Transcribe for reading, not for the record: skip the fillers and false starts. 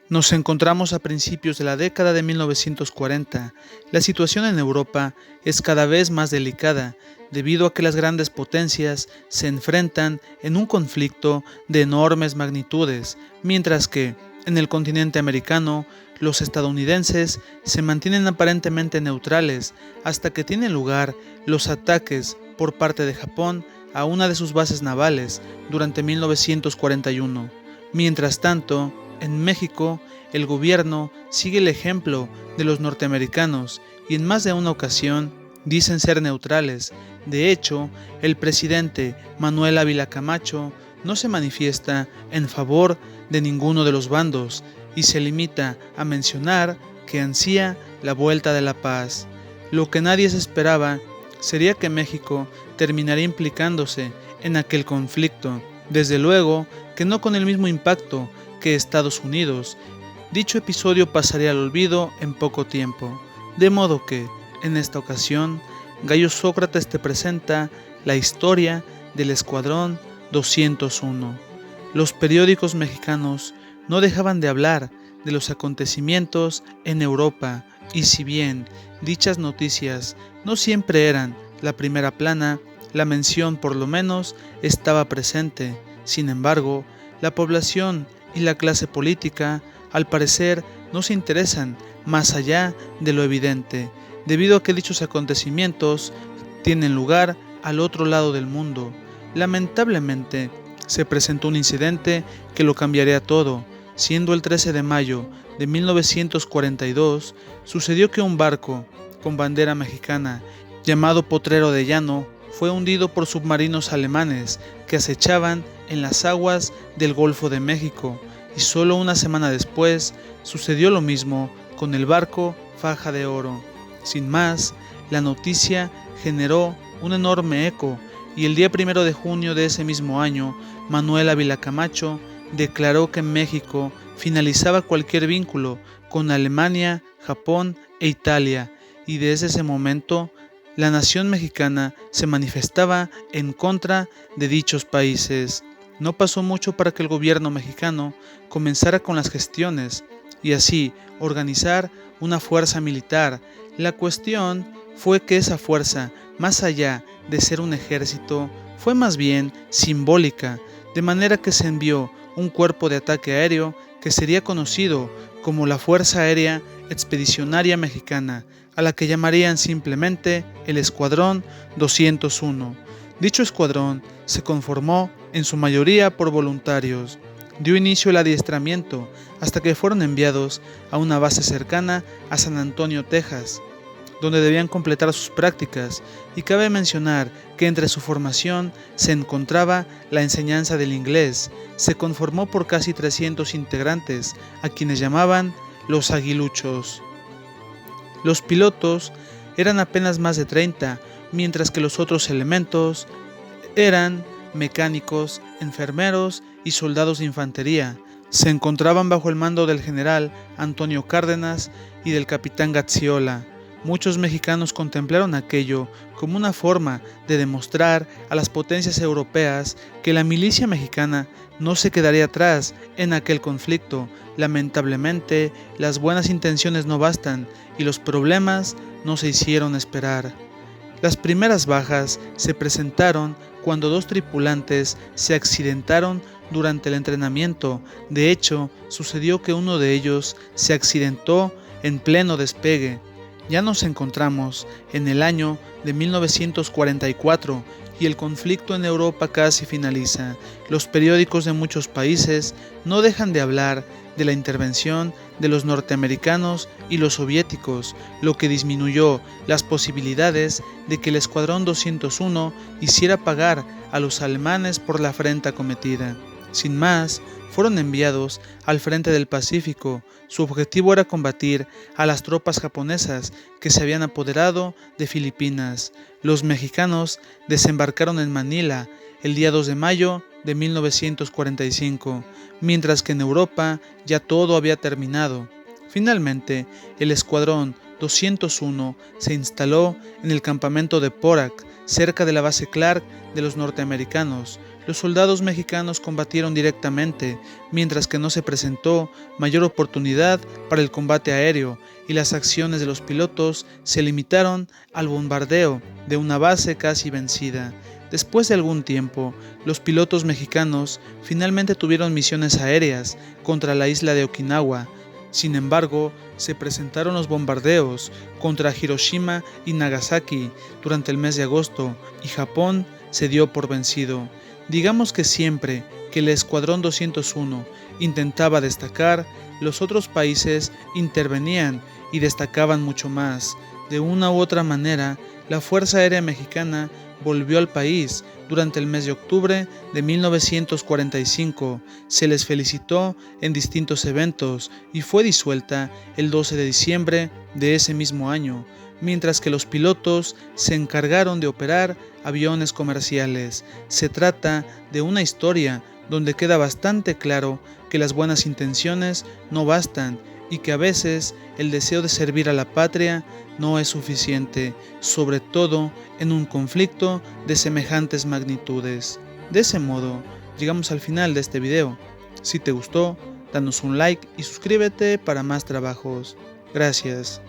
Nos encontramos a principios de la década de 1940. La situación en Europa es cada vez más delicada debido a que las grandes potencias se enfrentan en un conflicto de enormes magnitudes, mientras que, en el continente americano, los estadounidenses se mantienen aparentemente neutrales hasta que tienen lugar los ataques por parte de Japón a una de sus bases navales durante 1941. Mientras tanto, en México, el gobierno sigue el ejemplo de los norteamericanos y en más de una ocasión dicen ser neutrales. De hecho, el presidente Manuel Ávila Camacho no se manifiesta en favor de ninguno de los bandos y se limita a mencionar que ansía la vuelta de la paz. Lo que nadie se esperaba sería que México terminaría implicándose en aquel conflicto. Desde luego que no con el mismo impacto que Estados Unidos. Dicho episodio pasaría al olvido en poco tiempo, de modo que, en esta ocasión, Gallo Sócrates te presenta la historia del Escuadrón 201. Los periódicos mexicanos no dejaban de hablar de los acontecimientos en Europa, y si bien dichas noticias no siempre eran la primera plana, la mención por lo menos estaba presente. Sin embargo, la población y la clase política, al parecer, no se interesan más allá de lo evidente, debido a que dichos acontecimientos tienen lugar al otro lado del mundo. Lamentablemente, se presentó un incidente que lo cambiaría todo, siendo el 13 de mayo de 1942, sucedió que un barco con bandera mexicana llamado Potrero de Llano fue hundido por submarinos alemanes que acechaban en las aguas del Golfo de México, y solo una semana después sucedió lo mismo con el barco Faja de Oro. Sin más, la noticia generó un enorme eco y el día 1 de junio de ese mismo año, Manuel Ávila Camacho declaró que México finalizaba cualquier vínculo con Alemania, Japón e Italia, y desde ese momento la nación mexicana se manifestaba en contra de dichos países. No pasó mucho para que el gobierno mexicano comenzara con las gestiones y así organizar una fuerza militar. La cuestión fue que esa fuerza, más allá de ser un ejército, fue más bien simbólica, de manera que se envió un cuerpo de ataque aéreo que sería conocido como la Fuerza Aérea Expedicionaria Mexicana, a la que llamarían simplemente el Escuadrón 201. Dicho escuadrón se conformó en su mayoría por voluntarios. Dio inicio el adiestramiento hasta que fueron enviados a una base cercana a San Antonio, Texas, donde debían completar sus prácticas, y cabe mencionar que entre su formación se encontraba la enseñanza del inglés. Se conformó por casi 300 integrantes, a quienes llamaban los aguiluchos. Los pilotos eran apenas más de 30, mientras que los otros elementos eran mecánicos, enfermeros y soldados de infantería. Se encontraban bajo el mando del general Antonio Cárdenas y del capitán Gazziola. Muchos mexicanos contemplaron aquello como una forma de demostrar a las potencias europeas que la milicia mexicana no se quedaría atrás en aquel conflicto. Lamentablemente, las buenas intenciones no bastan y los problemas no se hicieron esperar. Las primeras bajas se presentaron cuando 2 tripulantes se accidentaron durante el entrenamiento. De hecho, sucedió que uno de ellos se accidentó en pleno despegue. Ya nos encontramos en el año de 1944 y el conflicto en Europa casi finaliza. Los periódicos de muchos países no dejan de hablar de la intervención de los norteamericanos y los soviéticos, lo que disminuyó las posibilidades de que el Escuadrón 201 hiciera pagar a los alemanes por la afrenta cometida. Sin más, fueron enviados al frente del Pacífico. Su objetivo era combatir a las tropas japonesas que se habían apoderado de Filipinas. Los mexicanos desembarcaron en Manila el día 2 de mayo de 1945, mientras que en Europa ya todo había terminado. Finalmente, el Escuadrón 201 se instaló en el campamento de Porac, cerca de la base Clark de los norteamericanos. los soldados mexicanos combatieron directamente, mientras que no se presentó mayor oportunidad para el combate aéreo y las acciones de los pilotos se limitaron al bombardeo de una base casi vencida. Después de algún tiempo, los pilotos mexicanos finalmente tuvieron misiones aéreas contra la isla de Okinawa. Sin embargo, se presentaron los bombardeos contra Hiroshima y Nagasaki durante el mes de agosto y Japón se dio por vencido. Digamos que siempre que el Escuadrón 201 intentaba destacar, los otros países intervenían y destacaban mucho más. De una u otra manera, la Fuerza Aérea Mexicana volvió al país durante el mes de octubre de 1945. Se les felicitó en distintos eventos y fue disuelta el 12 de diciembre de ese mismo año, mientras que los pilotos se encargaron de operar aviones comerciales. Se trata de una historia donde queda bastante claro que las buenas intenciones no bastan y que a veces el deseo de servir a la patria no es suficiente, sobre todo en un conflicto de semejantes magnitudes. De ese modo, llegamos al final de este video. Si te gustó, danos un like y suscríbete para más trabajos. Gracias.